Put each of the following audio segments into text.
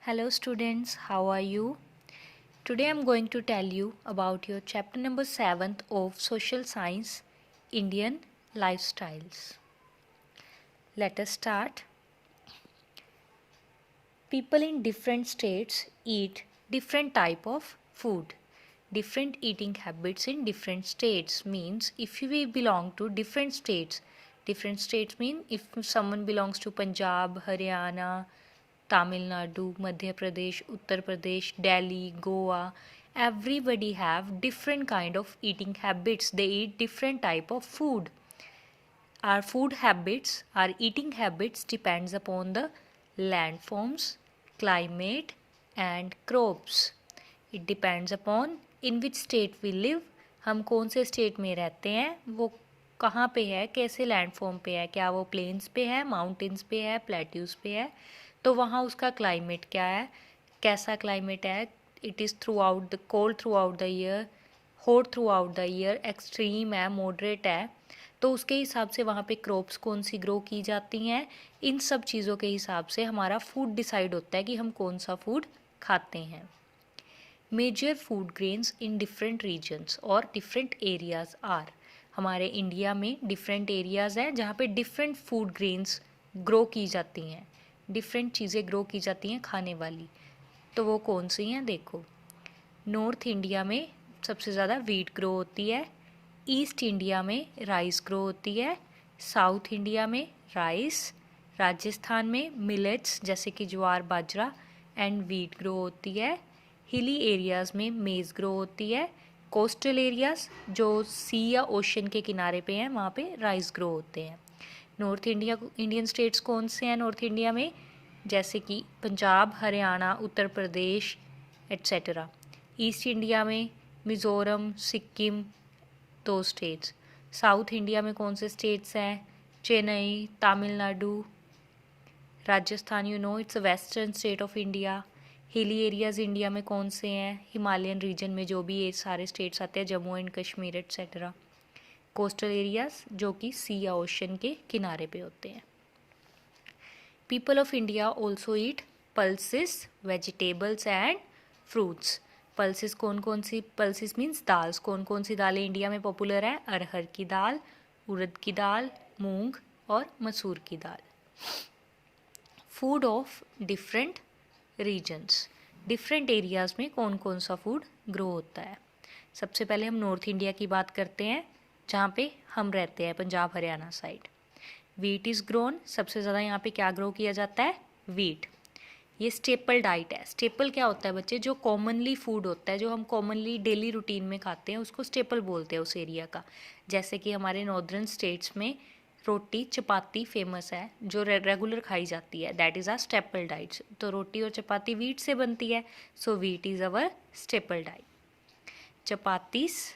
Hello students, how are you? Today I am going to tell you about your chapter number 7th of Social Science, Indian Lifestyles. Let us start. People in different states eat different type of food. Different eating habits in different states means if we belong to different states mean if someone belongs to Punjab, Haryana, Tamil Nadu, Madhya Pradesh, Uttar Pradesh, Delhi, Goa, everybody have different kind of eating habits. They eat different type of food. Our food habits, our eating habits depends upon the landforms, climate and crops. It depends upon in which state we live. हम कौन से state में रहते हैं, वो कहाँ पे है, कैसे लैंडफॉर्म पे है, क्या वो प्लेन्स पे है, माउंटेन्स पे है, प्लेट्यूज पे है, तो वहाँ उसका क्लाइमेट क्या है, कैसा क्लाइमेट है. It is through out the cold through out the year, hot through out the year, extreme है, मॉडरेट है, तो उसके हिसाब से वहाँ पे क्रॉप्स कौन सी ग्रो की जाती हैं. इन सब चीज़ों के हिसाब से हमारा फूड डिसाइड होता है कि हम कौन सा फूड खाते हैं. Major food grains in different regions और डिफरेंट एरियाज़ आर. हमारे इंडिया में डिफरेंट एरियाज़ हैं जहाँ पे डिफरेंट फूड ग्रेन्स ग्रो की जाती हैं, डिफरेंट चीज़ें ग्रो की जाती हैं खाने वाली. तो वो कौन सी हैं देखो. नॉर्थ इंडिया में सबसे ज़्यादा वीट ग्रो होती है, ईस्ट इंडिया में राइस ग्रो होती है, साउथ इंडिया में राइस, राजस्थान में मिलेट्स जैसे कि ज्वार बाजरा एंड वीट ग्रो होती है, हिली एरियाज़ में मेज़ ग्रो होती है, कोस्टल एरियाज़ जो सी या ओशन के किनारे पे हैं वहाँ पे राइस ग्रो होते हैं. इंडियन स्टेट्स कौन से हैं नॉर्थ इंडिया में, जैसे कि Punjab, Haryana, Uttar Pradesh etcetera. East India में मिज़ोरम, सिक्किम, दो स्टेट्स. साउथ इंडिया में कौन से स्टेट्स हैं, Chennai, Tamil Nadu, Rajasthan, it's a western state of India. Hilly areas India में कौन से हैं, हिमालयन रीजन में जो भी ये सारे स्टेट्स आते हैं, Jammu and Kashmir etcetera. Coastal areas जो कि सी या ओशन के किनारे पे होते हैं. People of India also eat pulses, vegetables and fruits. Pulses कौन कौन सी, पल्सेस मीन्स दाल्स. कौन कौन सी दालें इंडिया में पॉपुलर है, अरहर की दाल, उड़द की दाल, मूंग और मसूर की दाल. Food of different regions. Different areas में कौन कौन सा फूड ग्रो होता है. सबसे पहले हम नॉर्थ इंडिया की बात करते हैं जहाँ पे हम रहते हैं, Punjab Haryana side. Wheat is grown. सबसे ज़्यादा यहाँ पे क्या ग्रो किया जाता है, वीट. ये स्टेपल डाइट है. स्टेपल क्या होता है बच्चे, जो कॉमनली फूड होता है, जो हम कॉमनली डेली रूटीन में खाते हैं, उसको स्टेपल बोलते हैं उस एरिया का. जैसे कि हमारे नॉर्दर्न स्टेट्स में रोटी चपाती फेमस है जो रेगुलर खाई जाती है, that is are staple diets. तो रोटी और चपाती वीट से बनती है, so wheat is our staple diet. Chapatis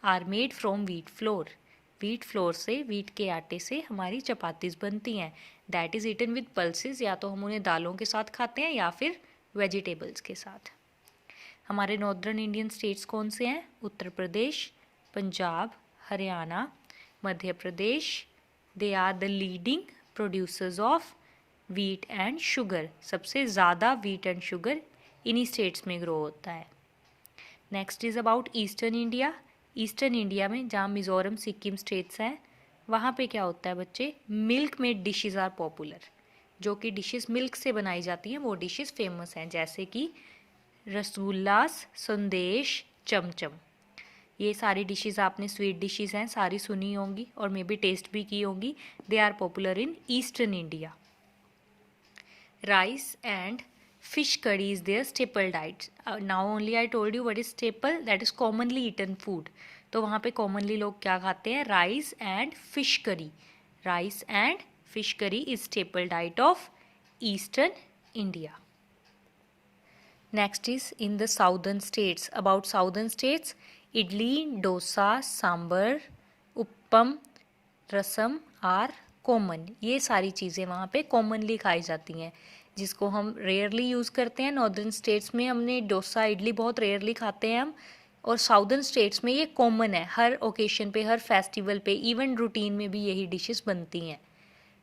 are made from wheat flour. Wheat flour से, वीट के आटे से हमारी चपातीस बनती हैं. That is eaten with pulses. या तो हम उन्हें दालों के साथ खाते हैं या फिर वेजिटेबल्स के साथ. हमारे नॉर्दर्न इंडियन स्टेट्स कौन से हैं, Uttar Pradesh, Punjab, Haryana, Madhya Pradesh. They are the leading producers of wheat and sugar. सबसे ज़्यादा वीट एंड शुगर इन्हीं स्टेट्स में ग्रो होता है. Next is about eastern India. Eastern India में जहाँ मिज़ोरम, सिक्किम स्टेट्स हैं, वहाँ पे क्या होता है बच्चे, milk made dishes are popular. जो कि डिशेस मिल्क से बनाई जाती हैं वो डिशेस फेमस हैं, जैसे कि रसगुल्लास, संदेश, चमचम. ये सारी डिशेस आपने स्वीट डिशेस हैं, सारी सुनी होंगी और मे बी टेस्ट भी की होंगी. They are popular in eastern India. Rice and fish curry is their staple diet. Now only I told you what is staple, that is commonly eaten food. तो वहाँ पे commonly लोग क्या खाते हैं, rice and fish curry. Rice and fish curry is staple diet of eastern India. Next is in the southern states. About southern states, idli, dosa, sambar, uppam, rasam are common. ये सारी चीज़ें वहाँ पे कॉमनली खाई जाती हैं, जिसको हम रेयरली यूज़ करते हैं. नॉर्दर्न स्टेट्स में हमने डोसा, इडली बहुत रेयरली खाते हैं हम, और साउदर्न स्टेट्स में ये कॉमन है. हर ओकेशन पे, हर फेस्टिवल पे, इवन रूटीन में भी यही डिशेस बनती हैं.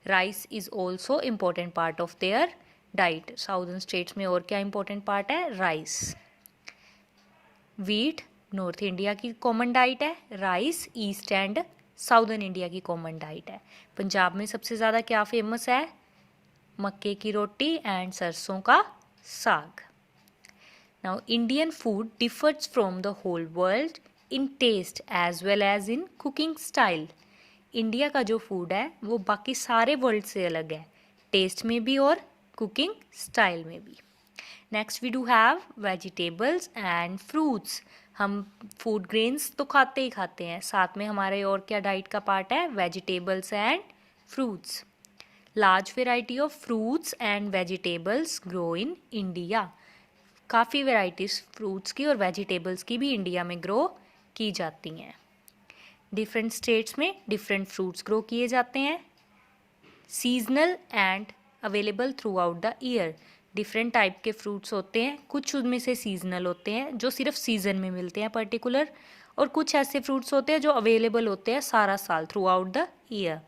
Rice is also important part of their diet, southern states में और क्या इंपॉर्टेंट पार्ट है, राइस। वीट नॉर्थ इंडिया की कॉमन डाइट है, rice east and southern India की कॉमन डाइट है। पंजाब में सबसे ज़्यादा क्या फेमस है, मक्के की रोटी एंड सरसों का साग। Now Indian food differs from the whole world in taste as well as in cooking style. India का जो फूड है वो बाकी सारे वर्ल्ड से अलग है, टेस्ट में भी और कुकिंग स्टाइल में भी। Next we do have vegetables and fruits. हम फूड ग्रेन्स तो खाते ही खाते हैं, साथ में हमारे और क्या डाइट का पार्ट है, vegetables and fruits. Large variety of fruits and vegetables grow in India. काफ़ी वेराइटीज़ फ्रूट्स की और वेजिटेबल्स की भी इंडिया में ग्रो की जाती हैं। डिफरेंट स्टेट्स में डिफरेंट फ्रूट्स ग्रो किए जाते हैं। Seasonal and available through out the year. Different type के फ्रूट्स होते हैं, कुछ उनमें से सीजनल होते हैं जो सिर्फ सीजन में मिलते हैं पर्टिकुलर, और कुछ ऐसे फ्रूट्स होते हैं जो अवेलेबल होते हैं सारा साल थ्रू आउट द ईयर।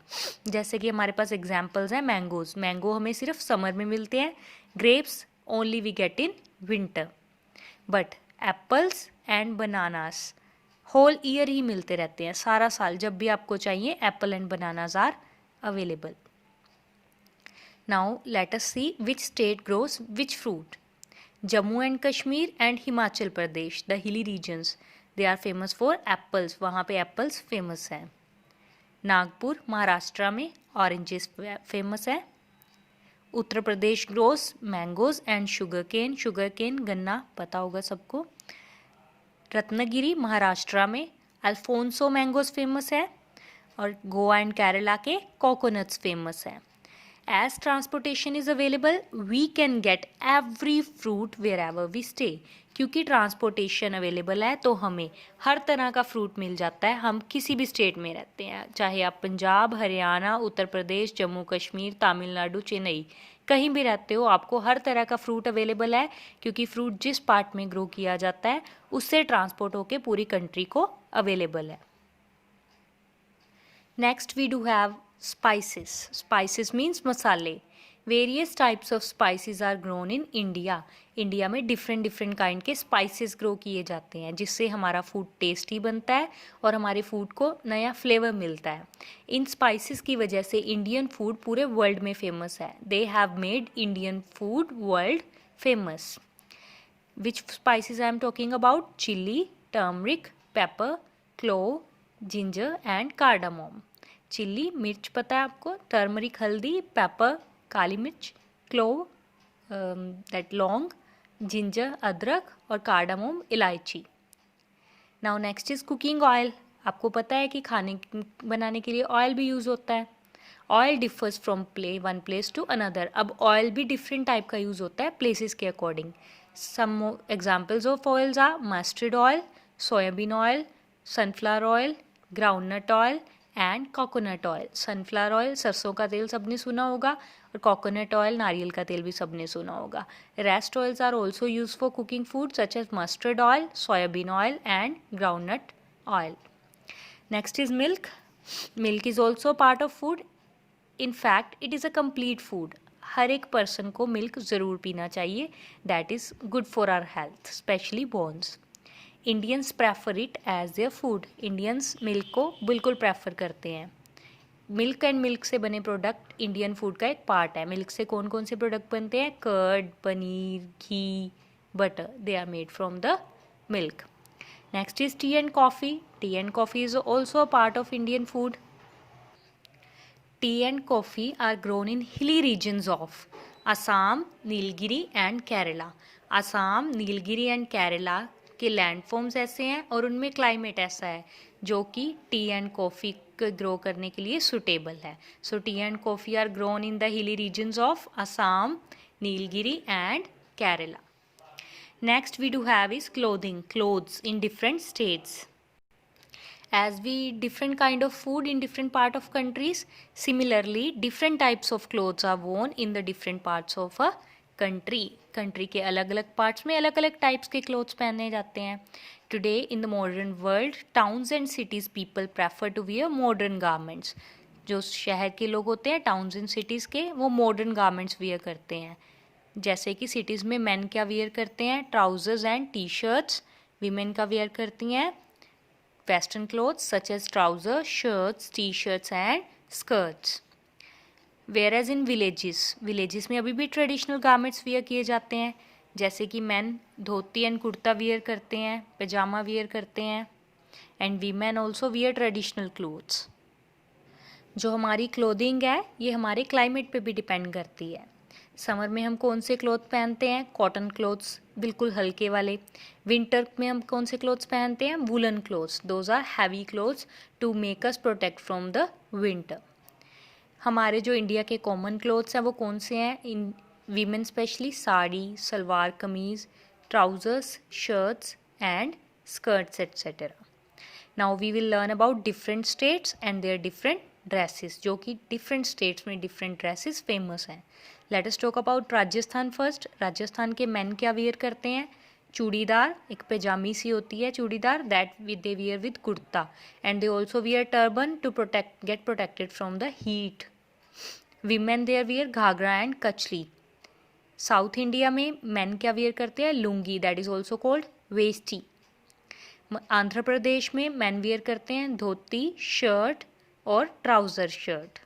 जैसे कि हमारे पास एग्जांपल्स हैं मैंगोज, मैंगो हमें सिर्फ समर में मिलते हैं। Grapes only we get in winter, but apples and bananas whole year ही मिलते रहते हैं, सारा साल जब भी आपको चाहिए apple and bananas are available. Now let us see which state grows which fruit. Jammu and Kashmir and Himachal Pradesh, the hilly regions, they are famous for apples. वहाँ पे apples famous हैं. नागपुर महाराष्ट्र में oranges famous है. Uttar Pradesh grows mangoes and sugarcane. sugarcane गन्ना पता होगा सबको. रत्नागिरी महाराष्ट्र में अल्फोंसो मैंगोज फेमस है, और गोवा एंड केरला के कोकोनट्स फेमस है। As transportation is available, we can get every fruit wherever we stay. क्योंकि ट्रांसपोर्टेशन अवेलेबल है तो हमें हर तरह का फ्रूट मिल जाता है, हम किसी भी स्टेट में रहते हैं, चाहे आप पंजाब, हरियाणा, उत्तर प्रदेश, जम्मू कश्मीर, तमिलनाडु, चेन्नई, कहीं भी रहते हो, आपको हर तरह का फ्रूट अवेलेबल है, क्योंकि फ्रूट जिस पार्ट में ग्रो किया जाता है उससे ट्रांसपोर्ट होके पूरी कंट्री को अवेलेबल है। Next we do have spices. Spices means मसाले. Various types of spices are grown in India. India में डिफरेंट डिफरेंट काइंड के स्पाइसेस ग्रो किए जाते हैं, जिससे हमारा फूड टेस्टी बनता है और हमारे फूड को नया फ्लेवर मिलता है। इन स्पाइसेस की वजह से इंडियन फूड पूरे वर्ल्ड में फेमस है। They have made Indian food world famous. Which spices I am talking about? Chilli, turmeric, pepper, clove, ginger and cardamom. Chilli मिर्च पता है आपको, टर्मरिक हल्दी, पेपर काली मिर्च, क्लोव दैट लौंग, जिंजर अदरक, और कार्डामोम इलायची। Now next is cooking oil. आपको पता है कि खाने बनाने के लिए ऑयल भी यूज़ होता है। Oil differs from one place to another. अब ऑयल भी डिफरेंट टाइप का यूज़ होता है प्लेसेस के according. Some examples of oils are mustard oil, soybean oil, sunflower oil, groundnut oil and coconut oil. Sunflower oil सरसों का तेल सबने सुना होगा, और कोकोनट ऑयल नारियल का तेल भी सबने सुना होगा। Rest oils are also use for cooking food such as mustard oil, soybean oil and groundnut oil. Next is milk. Milk is also part of food. In fact it is a complete food. हर एक person को milk ज़रूर पीना चाहिए, that is good for our health, specially bones. Indians prefer it as their food. Indians milk को बिल्कुल prefer करते हैं। मिल्क एंड मिल्क से बने प्रोडक्ट इंडियन फूड का एक पार्ट है। मिल्क से कौन कौन से प्रोडक्ट बनते हैं? Curd, paneer, ghee, butter, they are made from the milk. Next is tea and coffee. Tea and coffee is also a part of Indian food. Tea and coffee are grown in hilly regions of Assam, Nilgiri and Kerala. Assam, Nilgiri and Kerala के landforms ऐसे हैं और उनमें climate ऐसा है जो कि tea and coffee को ग्रो करने के लिए सुटेबल है. So tea and coffee are grown in the hilly regions of Assam, Nilgiri and Kerala. Next we do have is clothing, clothes in different states. As we different kind of food in different part of countries, similarly different types of clothes are worn in the different parts of a country. Country के अलग अलग parts में अलग अलग types के clothes पहने जाते हैं. Today in the modern world towns and cities people prefer to wear modern garments. जो शहर के लोग होते हैं टाउन्स एंड सिटीज़ के, वो मॉडर्न गारमेंट्स वियर करते हैं. जैसे कि सिटीज़ में मेन क्या वियर करते हैं, trousers and T shirts. Women का वियर करती हैं western clothes such as trouser, shirts, T shirts and skirts. Whereas in villages में अभी भी ट्रेडिशनल गारमेंट्स वियर किए जाते हैं, जैसे कि main dhoti and kurta wear करते हैं, पैजामा वियर करते हैं, and women also wear traditional clothes. जो हमारी क्लोथिंग है ये हमारे क्लाइमेट पे भी डिपेंड करती है। समर में हम कौन से क्लोथ पहनते हैं, कॉटन क्लोथ्स, बिल्कुल हल्के वाले। विंटर में हम कौन से क्लोथ्स पहनते हैं, woollen clothes, those are heavy clothes to make us protect from the winter. हमारे जो इंडिया के कॉमन क्लोथ्स हैं वो कौन से हैं, in women specially sari, salwar kameez, trousers, shirts and skirts etcetera. Now we will learn about different states and their different dresses, जो कि डिफरेंट स्टेट्स में डिफरेंट ड्रेसेस फेमस हैं। Let us talk about Rajasthan first. Rajasthan के मेन क्या वियर करते हैं, चूड़ीदार, एक पैजामी सी होती है churidar, that they wear with kurta, and they also wear turban to get protected from the heat. Women there wear ghagra and kachli. South India में मेन क्या वियर करते हैं, lungi, that is also called veshti. Andhra Pradesh में मेन वियर करते हैं धोती, शर्ट और trouser shirt.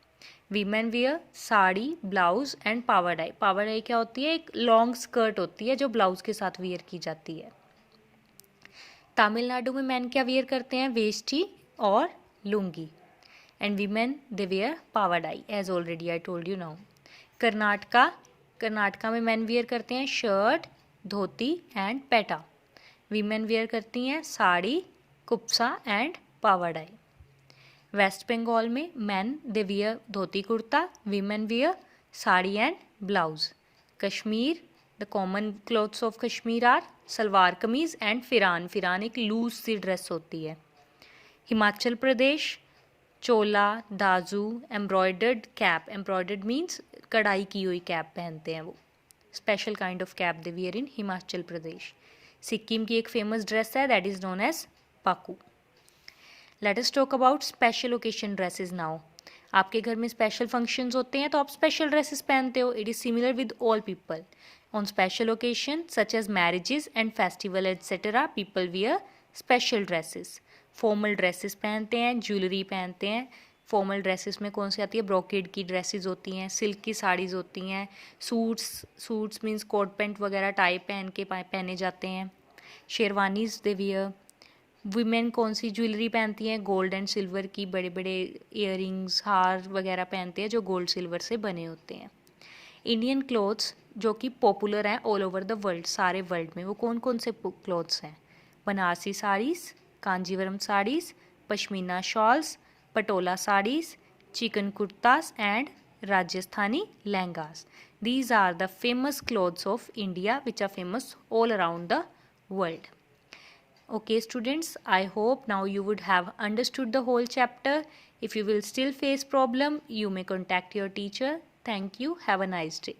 Women wear sari, blouse and pavadai. Pavadai क्या होती है, एक लॉन्ग स्कर्ट होती है जो ब्लाउज के साथ वियर की जाती है। तमिलनाडु में मेन क्या वियर करते हैं, वेस्टी और lungi, and women they wear pavadai as already I told you now. Karnataka में मेन वियर करते हैं shirt, dhoti and peta. Women wear करती हैं साड़ी, कुप्सा एंड पावाडाई। वेस्ट बंगाल में men they wear dhoti kurta, women wear sari and blouse. Kashmir, the common clothes of Kashmir are salwar kameez and फिरान। फिरान एक loose सी dress होती है। Himachal Pradesh, chola, daju, embroidered cap. Embroidered means कढ़ाई की हुई कैप पहनते हैं वो, special kind of cap they wear in Himachal Pradesh. Sikkim की एक फेमस ड्रेस है that is known as paku. Let us talk about special occasion dresses now. आपके घर में स्पेशल फंक्शंस होते हैं तो आप स्पेशल ड्रेसेस पहनते हो। It is similar with all people. On special occasion such as marriages and festival etcetera people wear special dresses. Formal dresses पहनते हैं, ज्वेलरी पहनते हैं। फॉर्मल ड्रेसेस में कौन सी आती है, ब्रोकेड की ड्रेसेस होती हैं, सिल्क की साड़ीज़ होती हैं, सूट्स मीन्स कोट पैंट वगैरह टाई पहने जाते हैं। Sherwanis they wear. वीमेन कौन सी ज्वेलरी पहनती हैं, गोल्ड एंड सिल्वर की बड़े बड़े ईयरिंग्स, हार वगैरह पहनते हैं जो गोल्ड सिल्वर से बने होते हैं। इंडियन क्लोथ्स जो कि पॉपुलर हैं ऑल ओवर द वर्ल्ड, सारे वर्ल्ड में, वो कौन कौन से क्लोथ्स हैं, Banarasi saris, Kanjeevaram saris, pashmina shawls, patola saris, chikan kurtas and Rajasthani lehengas. These are the famous clothes of India which are famous all around the world. Okay students, I hope now you would have understood the whole chapter. If you will still face problem, you may contact your teacher. Thank you. Have a nice day.